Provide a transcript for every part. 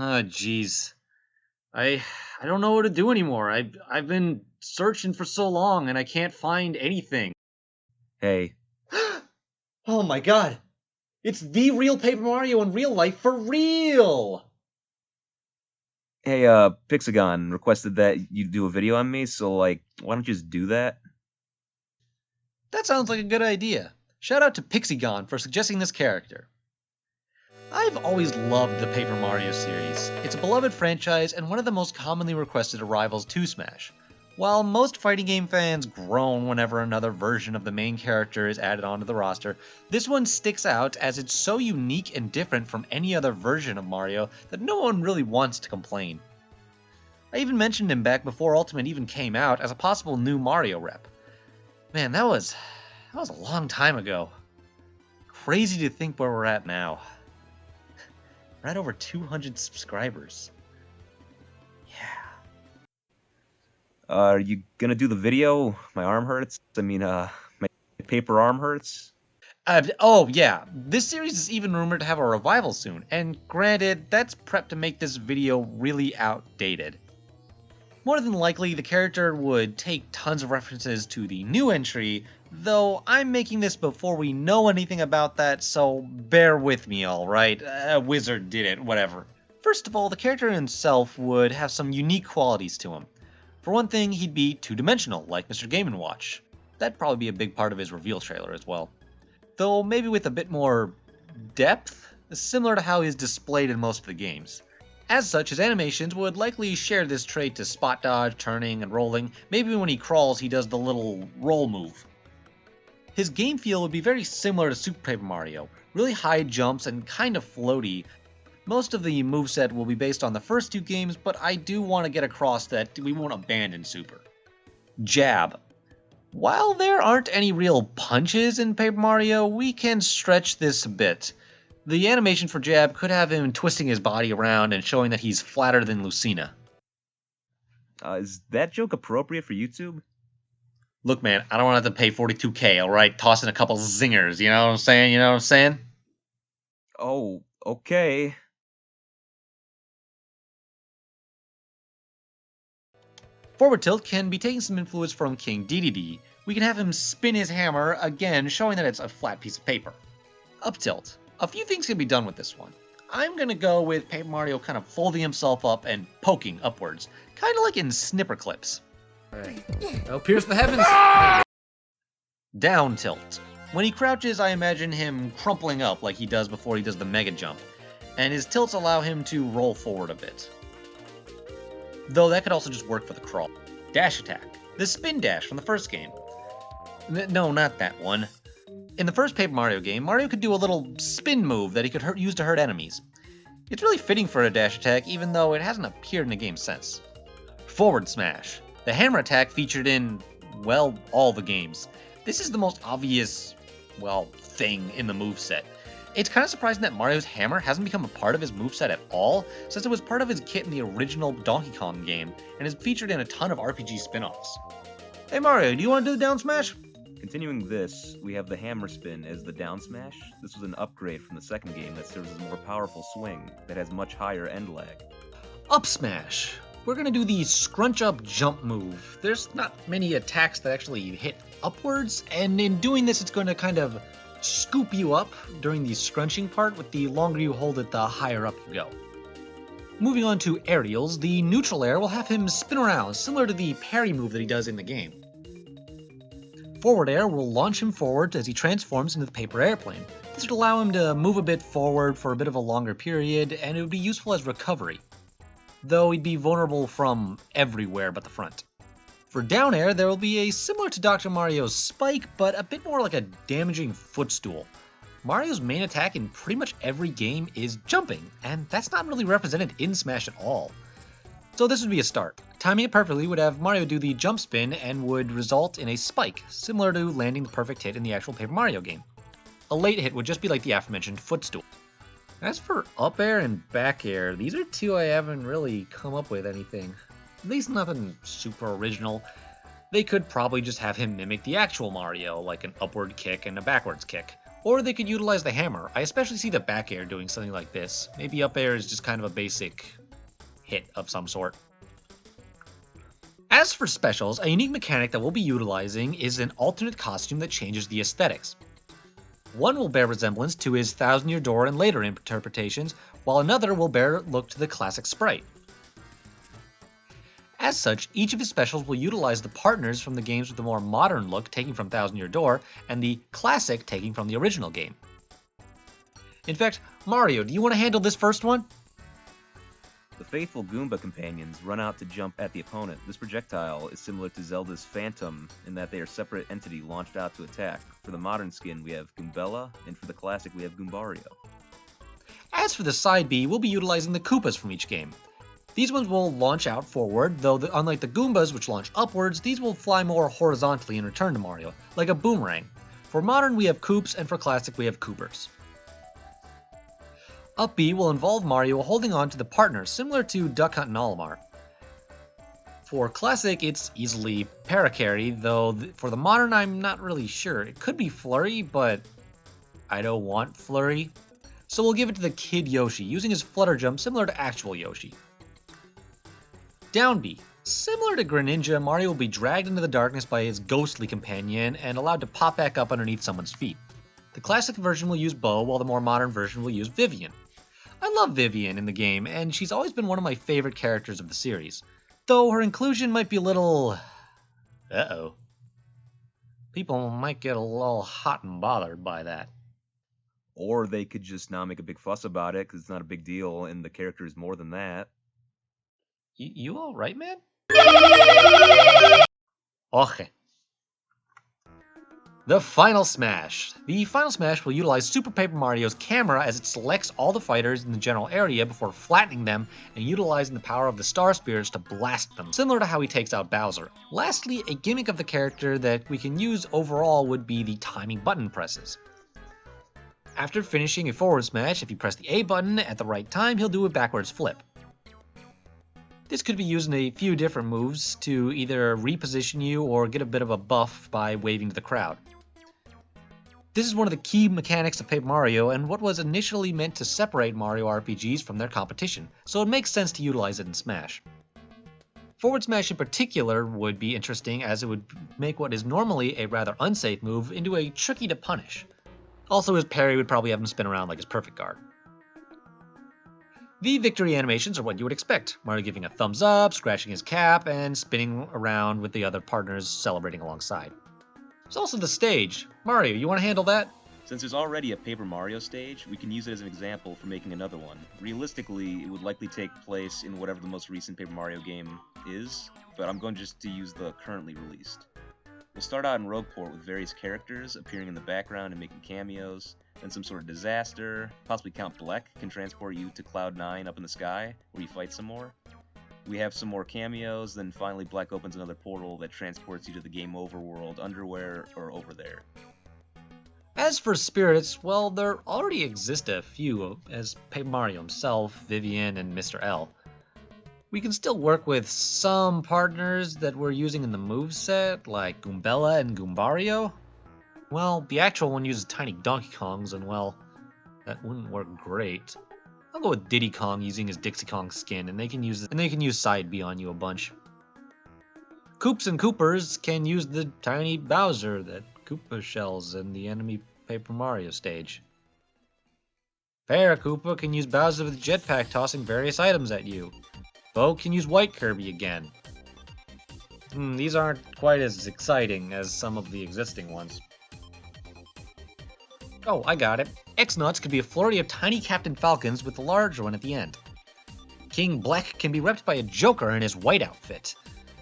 Jeez. I don't know what to do anymore. I've been searching for so long and I can't find anything. Hey, Oh my god! It's the real Paper Mario in real life for real! hey, Pixagon requested that you do a video on me, so, like, why don't you just do that? That sounds like a good idea. Shout out to Pixiegon for suggesting this character. I've always loved the Paper Mario series. It's a beloved franchise and one of the most commonly requested arrivals to Smash. While most fighting game fans groan whenever another version of the main character is added onto the roster, this one sticks out as it's so unique and different from any other version of Mario that no one really wants to complain. I even mentioned him back before Ultimate even came out as a possible new Mario rep. Man, that was a long time ago. Crazy to think where we're at now. We're at over 200 subscribers. Yeah. Are you gonna do the video? My arm hurts. My paper arm hurts. Oh, yeah. This series is even rumored to have a revival soon, and granted, that's prepped to make this video really outdated. More than likely, the character would take tons of references to the new entry, though I'm making this before we know anything about that, so bear with me, alright? A wizard did it, whatever. First of all, the character himself would have some unique qualities to him. For one thing, he'd be two-dimensional, like Mr. Game & Watch. That'd probably be a big part of his reveal trailer as well. Though maybe with a bit more depth, similar to how he's displayed in most of the games. As such, his animations would likely share this trait to spot dodge, turning, and rolling. Maybe when he crawls, he does the little roll move. His game feel would be very similar to Super Paper Mario, really high jumps and kind of floaty. Most of the moveset will be based on the first two games, but I do want to get across that we won't abandon Super. Jab. While there aren't any real punches in Paper Mario, we can stretch this a bit. The animation for Jab could have him twisting his body around and showing that he's flatter than Lucina. Is that joke appropriate for YouTube? Look, man, I don't want to have to pay $42K, alright? Toss in a couple zingers, you know what I'm saying? You know what I'm saying? Oh, okay. Forward tilt can be taking some influence from King Dedede. We can have him spin his hammer, again showing that it's a flat piece of paper. Up tilt. A few things can be done with this one. I'm gonna go with Paper Mario kind of folding himself up and poking upwards, kind of like in Snipper Clips. Oh, pierce the heavens! Down tilt. When he crouches, I imagine him crumpling up like he does before he does the mega jump, and his tilts allow him to roll forward a bit. Though that could also just work for the crawl. Dash attack. The spin dash from the first game. No, not that one. In the first Paper Mario game, Mario could do a little spin move that he could use to hurt enemies. It's really fitting for a dash attack, even though it hasn't appeared in the game since. Forward smash. The hammer attack featured in, well, all the games. This is the most obvious, well, thing in the moveset. It's kind of surprising that Mario's hammer hasn't become a part of his moveset at all, since it was part of his kit in the original Donkey Kong game, and is featured in a ton of RPG spin-offs. Hey Mario, do you want to do the down smash? Continuing this, we have the hammer spin as the down smash. This was an upgrade from the second game that serves as a more powerful swing that has much higher end lag. Up smash. We're going to do the scrunch up jump move. There's not many attacks that actually hit upwards, and in doing this it's going to kind of scoop you up during the scrunching part. With the longer you hold it, the higher up you go. Moving on to aerials, the neutral air will have him spin around, similar to the parry move that he does in the game. Forward air will launch him forward as he transforms into the paper airplane. This would allow him to move a bit forward for a bit of a longer period, and it would be useful as recovery, though he'd be vulnerable from everywhere but the front. For down air, there will be a similar to Dr. Mario's spike, but a bit more like a damaging footstool. Mario's main attack in pretty much every game is jumping, and that's not really represented in Smash at all. So this would be a start. Timing it perfectly would have Mario do the jump spin and would result in a spike, similar to landing the perfect hit in the actual Paper Mario game. A late hit would just be like the aforementioned footstool. As for up air and back air, these are two I haven't really come up with anything. At least nothing super original. They could probably just have him mimic the actual Mario, like an upward kick and a backwards kick. Or they could utilize the hammer. I especially see the back air doing something like this. Maybe up air is just kind of a basic hit of some sort. As for specials, a unique mechanic that we'll be utilizing is an alternate costume that changes the aesthetics. One will bear resemblance to his Thousand Year Door and later interpretations, while another will bear look to the classic sprite. As such, each of his specials will utilize the partners from the games with the more modern look taking from Thousand Year Door, and the classic taking from the original game. In fact, Mario, do you want to handle this first one? The faithful Goomba companions run out to jump at the opponent. This projectile is similar to Zelda's Phantom in that they are separate entity launched out to attack. For the modern skin, we have Goombella, and for the classic, we have Goombario. As for the side B, we'll be utilizing the Koopas from each game. These ones will launch out forward, though unlike the Goombas, which launch upwards, these will fly more horizontally and return to Mario, like a boomerang. For modern, we have Koops, and for classic, we have Koopers. Up B will involve Mario holding on to the partner, similar to Duck Hunt and Olimar. For classic, it's easily Paracarry, though for the modern, I'm not really sure. It could be Flurry, but I don't want Flurry. So we'll give it to the Kid Yoshi, using his flutter jump similar to actual Yoshi. Down B. Similar to Greninja, Mario will be dragged into the darkness by his ghostly companion and allowed to pop back up underneath someone's feet. The classic version will use Bo, while the more modern version will use Vivian. I love Vivian in the game, and she's always been one of my favorite characters of the series. Though her inclusion might be a little... uh-oh. People might get a little hot and bothered by that. Or they could just not make a big fuss about it because it's not a big deal and the character is more than that. You alright, man? Okay. The Final Smash. The Final Smash will utilize Super Paper Mario's camera as it selects all the fighters in the general area before flattening them and utilizing the power of the Star Spirits to blast them, similar to how he takes out Bowser. Lastly, a gimmick of the character that we can use overall would be the timing button presses. After finishing a forward smash, if you press the A button at the right time, he'll do a backwards flip. This could be used in a few different moves to either reposition you or get a bit of a buff by waving to the crowd. This is one of the key mechanics of Paper Mario and what was initially meant to separate Mario RPGs from their competition, so it makes sense to utilize it in Smash. Forward smash in particular would be interesting as it would make what is normally a rather unsafe move into a tricky to punish. Also, his parry would probably have him spin around like his perfect guard. The victory animations are what you would expect, Mario giving a thumbs up, scratching his cap, and spinning around with the other partners celebrating alongside. There's also the stage. Mario, you want to handle that? Since there's already a Paper Mario stage, we can use it as an example for making another one. Realistically, it would likely take place in whatever the most recent Paper Mario game is, but I'm going just to use the currently released. We'll start out in Rogueport with various characters appearing in the background and making cameos, then some sort of disaster, possibly Count Bleck can transport you to Cloud 9 up in the sky, where you fight some more. We have some more cameos, then finally Bleck opens another portal that transports you to the Game Over world, underwhere or over there. As for spirits, well, there already exist a few, as Paper Mario himself, Vivian, and Mr. L. We can still work with some partners that we're using in the moveset, like Goombella and Goombario. Well, the actual one uses tiny Donkey Kongs, and well, that wouldn't work great. I'll go with Diddy Kong using his Dixie Kong skin, and they can use Side B on you a bunch. Koops and Koopers can use the tiny Bowser that Koopa shells in the enemy Paper Mario stage. Koopa can use Bowser with jetpack tossing various items at you. Bo can use White Kirby again. These aren't quite as exciting as some of the existing ones. Oh, I got it. X-Nuts could be a flurry of tiny Captain Falcons with the large one at the end. King Bleck can be repped by a Joker in his white outfit.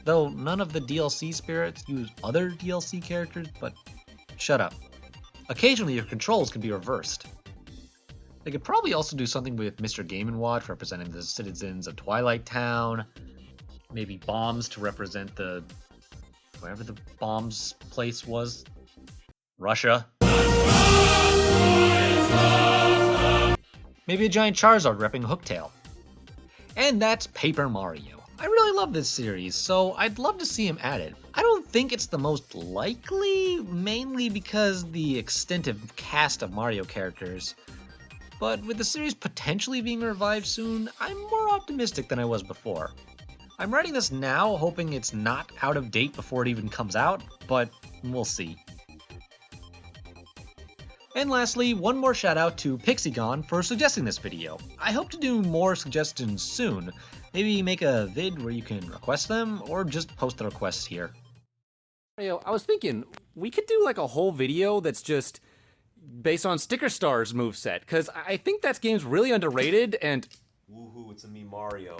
Though none of the DLC spirits use other DLC characters, but shut up. Occasionally your controls can be reversed. They could probably also do something with Mr. Game & Watch representing the citizens of Twilight Town. Maybe bombs to represent wherever the bombs place was. Russia. Maybe a giant Charizard repping Hooktail. And that's Paper Mario. I really love this series, so I'd love to see him added. I don't think it's the most likely, mainly because the extensive cast of Mario characters. But with the series potentially being revived soon, I'm more optimistic than I was before. I'm writing this now hoping it's not out of date before it even comes out, but we'll see. And lastly, one more shout out to Pixiegon for suggesting this video. I hope to do more suggestions soon. Maybe make a vid where you can request them, or just post the requests here. Mario, I was thinking, we could do like a whole video that's just based on Sticker Star's moveset, because I think that game's really underrated, and Woohoo, it's a me Mario.